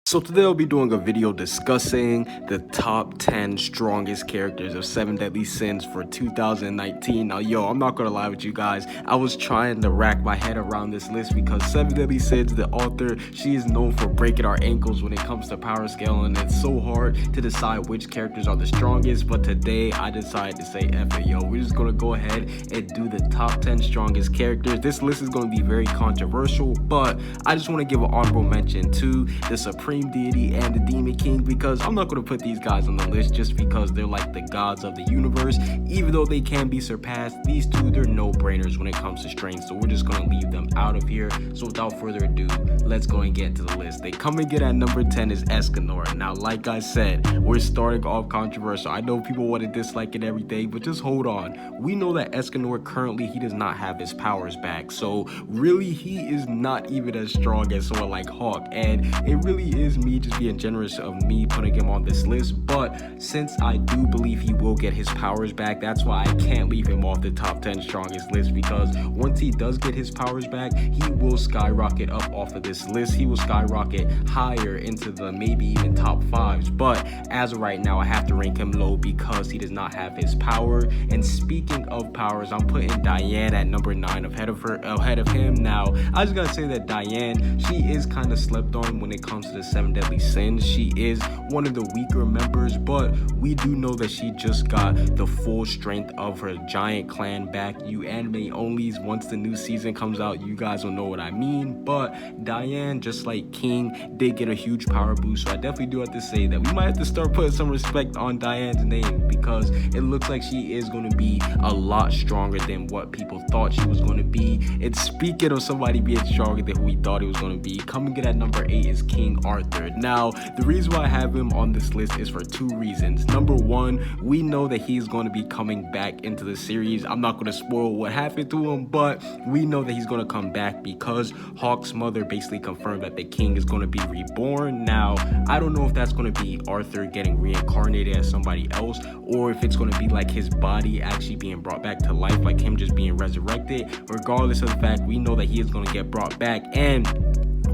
So today I'll be doing a video discussing the top 10 strongest characters of 7 Deadly Sins for 2019. Now, I'm not gonna lie with you guys. I was trying to rack my head around this list because 7 Deadly Sins, the author, she is known for breaking our ankles when it comes to power scale, and it's so hard to decide which characters are the strongest. But today I decided to say F it, we're just gonna go ahead and do the top 10 strongest characters. This list is gonna be very controversial, but I just want to give an honorable mention to the Supreme Deity and the Demon King, because I'm not going to put these guys on the list just because they're like the gods of the universe. Even though they can be surpassed, these two, they're no-brainers when it comes to strength, so we're just going to leave them out of here. So without further ado, let's go and get into the list. They come and get at number 10 is Escanor. Now, like I said, we're starting off controversial. I know people want to dislike it and everything, but just hold on. We know that Escanor currently, he does not have his powers back, so really he is not even as strong as someone like Hawk, and it really is me just being generous of me putting him on this list. But since I do believe he will get his powers back, that's why I can't leave him off the top 10 strongest list, because once he does get his powers back, he will skyrocket up off of this list. He will skyrocket higher into the maybe even top 5s, but as of right now I have to rank him low because he does not have his power. And speaking of powers, I'm putting Diane at number 9 ahead of him. Now, I just gotta say that Diane, she is kind of slept on when it comes to the 7 Deadly Sins. She is one of the weaker members, but we do know that she just got the full strength of her giant clan back. You anime onlys, once the new season comes out, you guys will know what I mean. But Diane, just like King, did get a huge power boost, so I definitely do have to say that we might have to start putting some respect on Diane's name, because it looks like she is going to be a lot stronger than what people thought she was going to be. And speaking of somebody being stronger than who we thought he was going to be, coming in at number 8 is King Arthur. Now, the reason why I have him on this list is for 2 reasons. Number 1, we know that he's going to be coming back into the series. I'm not going to spoil what happened to him, but we know that he's going to come back because Hawk's mother basically confirmed that the king is going to be reborn. Now, I don't know if that's going to be Arthur getting reincarnated as somebody else, or if it's going to be like his body actually being brought back to life, like him just being resurrected. Regardless of the fact, we know that he is going to get brought back, and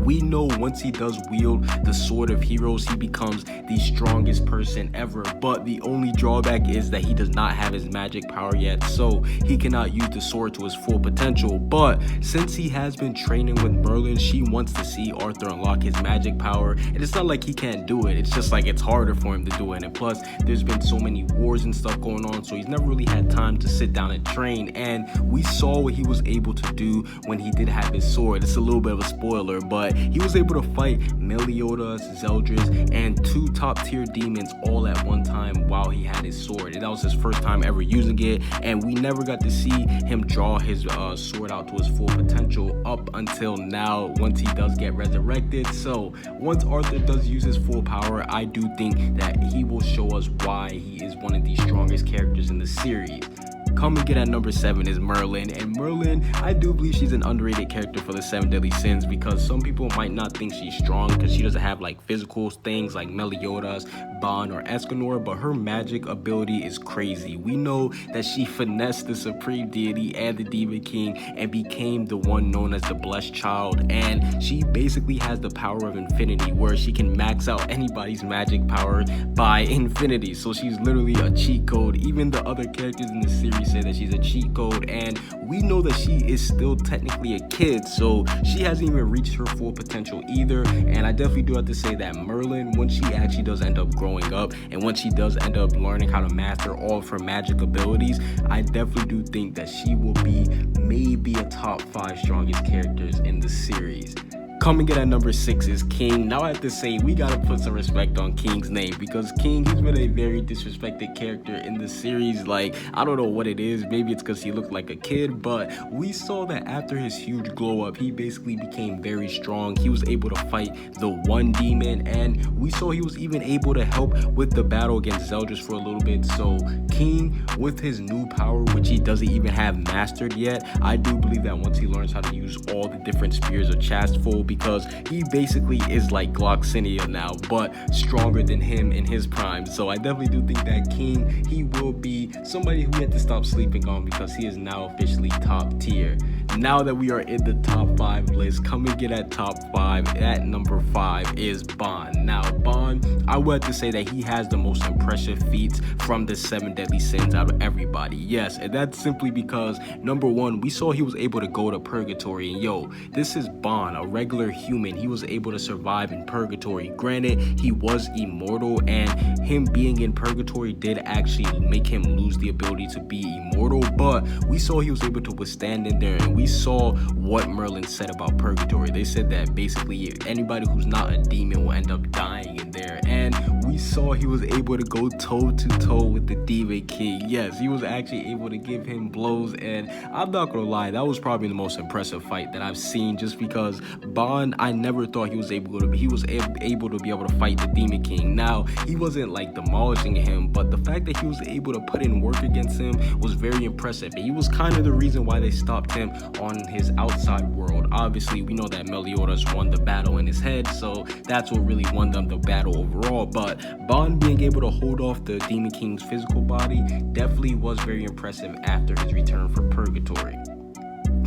we know once he does wield the sword of heroes, he becomes the strongest person ever. But the only drawback is that he does not have his magic power yet, so he cannot use the sword to his full potential. But since he has been training with Merlin, she wants to see Arthur unlock his magic power, and it's not like he can't do it, it's just like it's harder for him to do it. And plus, there's been so many wars and stuff going on, so he's never really had time to sit down and train. And we saw what he was able to do when he did have his sword. It's a little bit of a spoiler, but he was able to fight Meliodas, Zeldris, and 2 top-tier demons all at one time while he had his sword. And that was his first time ever using it, and we never got to see him draw his sword out to his full potential up until now, once he does get resurrected. So once Arthur does use his full power, I do think that he will show us why he is one of the strongest characters in the series. Coming in at number 7 is Merlin, and Merlin, I do believe she's an underrated character for the 7 Deadly Sins, because some people might not think she's strong because she doesn't have like physical things like Meliodas, Bond, or Escanor, but her magic ability is crazy. We know that she finessed the Supreme Deity and the Demon King and became the one known as the Blessed Child, and she basically has the power of infinity, where she can max out anybody's magic power by infinity. So she's literally a cheat code. Even the other characters in the series say that she's a cheat code, and we know that she is still technically a kid, so she hasn't even reached her full potential either. And I definitely do have to say that Merlin, once she actually does end up growing up, and once she does end up learning how to master all of her magic abilities, I definitely do think that she will be maybe a top 5 strongest characters in the series. Coming in at number 6 is King. Now I have to say, we gotta put some respect on King's name, because King, he's been a very disrespected character in the series. Like, I don't know what it is, maybe it's because he looked like a kid, but we saw that after his huge glow up, he basically became very strong. He was able to fight the one demon, and we saw he was even able to help with the battle against Zeldris for a little bit. So King, with his new power, which he doesn't even have mastered yet, I do believe that once he learns how to use all the different spears of Chastful, because he basically is like Gloxinia now, but stronger than him in his prime. So I definitely do think that King, he will be somebody who we have to stop sleeping on, because he is now officially top tier. now that we are in the top 5 list, coming in at top 5, at number 5 is Bond. Now, Bond, I would have to say that he has the most impressive feats from the 7 deadly sins out of everybody. Yes, and that's simply because, number 1, we saw he was able to go to purgatory, and yo, this is Bond, a regular human. He was able to survive in purgatory. Granted, he was immortal, and him being in purgatory did actually make him lose the ability to be immortal, but we saw he was able to withstand in there, and we saw what Merlin said about purgatory. They said that basically anybody who's not a demon will end up dying in there, and we saw he was able to go toe to toe with the Demon King. Yes, he was actually able to give him blows, and I'm not gonna lie, that was probably the most impressive fight that I've seen, just because Bond, I never thought he was able to be able to fight the Demon King. Now, he wasn't like demolishing him, but the fact that he was able to put in work against him was very impressive. And he was kind of the reason why they stopped him on his outside world. Obviously, we know that Meliodas won the battle in his head, so that's what really won them the battle overall. But Bond being able to hold off the Demon King's physical body definitely was very impressive after his return from purgatory.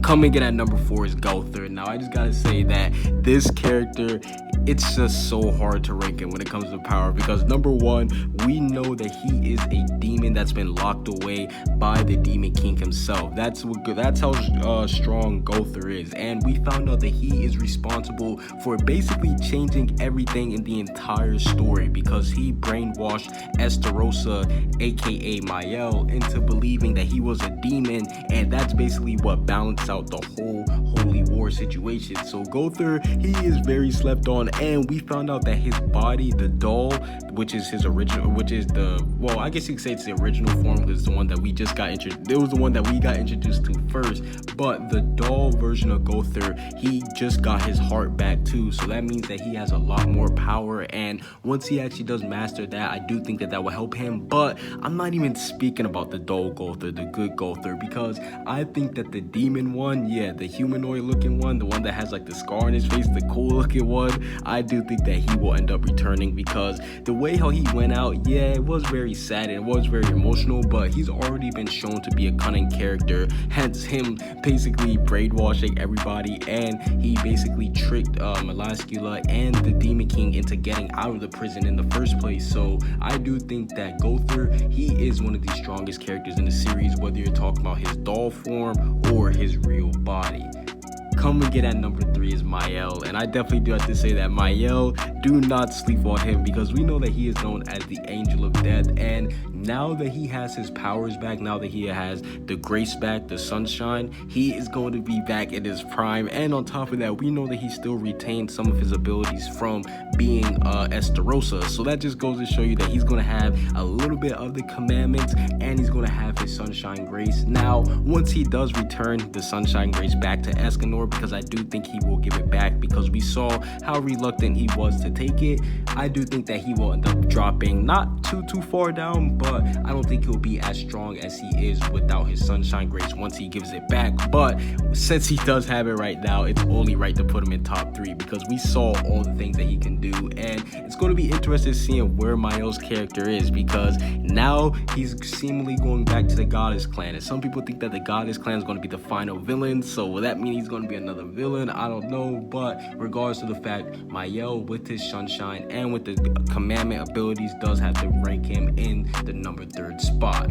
Coming in at number 4 is Gotha. Now, I just gotta say that this character, it's just so hard to rank him when it comes to power, because number 1, we know that he is a demon that's been locked away by the Demon King himself. That's how strong Gotha is, and we found out that he is responsible for basically changing everything in the entire story, because he brainwashed Estarossa, aka Myles, into believing that he was a demon, and that's basically what balanced out the whole holy war situation. So Gotha, he is very slept on, and we found out that his body, the doll, which is his original, well, I guess you could say it's the original form, because it's the one that we just got introduced. It was the one that we got introduced to first, but the doll version of Gotha, he just got his heart back too, so that means that he has a lot more power, and once he actually does master that, I do think that that will help him. But I'm not even speaking about the doll Gotha, the good Gotha, because I think that the demon one, yeah, the humanoid looking one, the one that has like the scar on his face, the cool looking one, I do think that he will end up returning, because the way how he went out, yeah, it was very sad and it was very emotional, but he's already been shown to be a cunning character, hence him basically brainwashing everybody, and he basically tricked Melascula and the Demon King into getting out of the prison in the first place. So I do think that Gotha, he is one of the strongest characters in the series, whether you're talking about his doll form or his real body. Coming in at number 3 is Myles, and I definitely do have to say that Myles, do not sleep on him, because we know that he is known as the Angel of Death, and now that he has his powers back, now that he has the grace back, the sunshine, he is going to be back in his prime. And on top of that, we know that he still retained some of his abilities from being Estarossa, so that just goes to show you that he's going to have a little bit of the commandments, and he's going to have his sunshine grace. Now, once he does return the sunshine grace back to Escanor, because I do think he will give it back, because we saw how reluctant he was to take it, I do think that he will end up dropping not too far down, but I don't think he'll be as strong as he is without his sunshine grace once he gives it back. But since he does have it right now, it's only right to put him in top 3, because we saw all the things that he can do, and it's going to be interesting seeing where Myles' character is, because now he's seemingly going back to the Goddess clan, and some people think that the Goddess clan is going to be the final villain. So will that mean he's going to be another villain? I don't know, but regardless of the fact, Myles with his sunshine and with the commandment abilities does have to rank him in the number 3rd spot.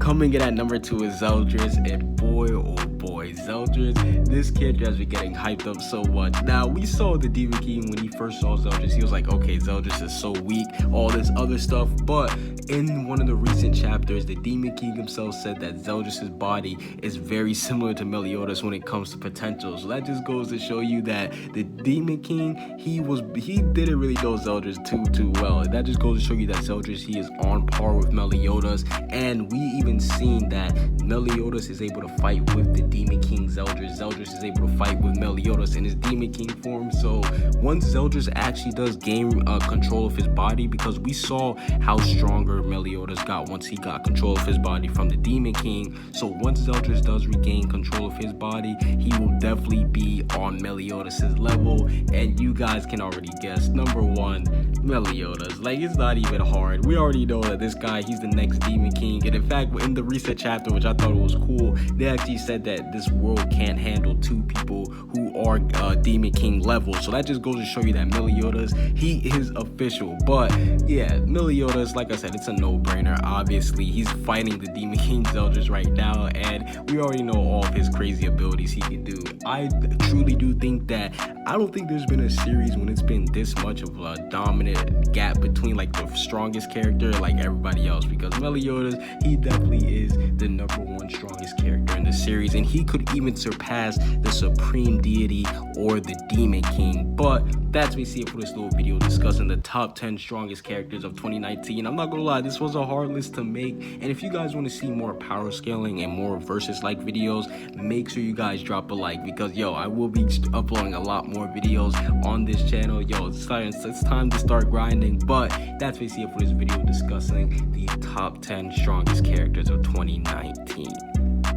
Coming in at number 2 is Zeldris, and boy, oh boy, Zeldris, this character has been getting hyped up so much. Now, we saw the Demon King when he first saw Zeldris, he was like, okay, Zeldris is so weak, all this other stuff, but in one of the recent chapters, the Demon King himself said that Zeldris' body is very similar to Meliodas when it comes to potential. So that just goes to show you that the Demon King, he didn't really know Zeldris too well. That just goes to show you that Zeldris, he is on par with Meliodas, and we even seen that Meliodas is able to fight with the Demon King Zeldris. Zeldris is able to fight with Meliodas in his Demon King form. So once Zeldris actually does gain control of his body, because we saw how stronger Meliodas got once he got control of his body from the Demon King. So once Zeldris does regain control of his body, he will definitely be on Meliodas' level, and you guys can already guess. Number 1, Meliodas. Like, it's not even hard. We already know that this guy, he's the next Demon King, and in fact, in the recent chapter, which I thought was cool, they actually said that that this world can't handle two people who are Demon King level. So that just goes to show you that Meliodas, he is official. But yeah, Meliodas, like I said, it's a no-brainer. Obviously, he's fighting the Demon King's Elders right now, and we already know all of his crazy abilities he can do. I truly do think that I don't think there's been a series when it's been this much of a dominant gap between like the strongest character like everybody else, because Meliodas, he definitely is the #1 strongest character in the series, and he could even surpass the Supreme Deity or the Demon King. But that's basically it for this little video discussing the top 10 strongest characters of 2019. I'm not gonna lie, this was a hard list to make, and if you guys want to see more power scaling and more versus like videos, make sure you guys drop a like, because yo, I will be uploading a lot more videos on this channel. Yo, it's time to start grinding. But that's basically it for this video discussing the top 10 strongest characters of 2019.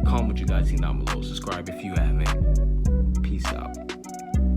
Comment what you guys think down below, subscribe if you haven't. Peace out.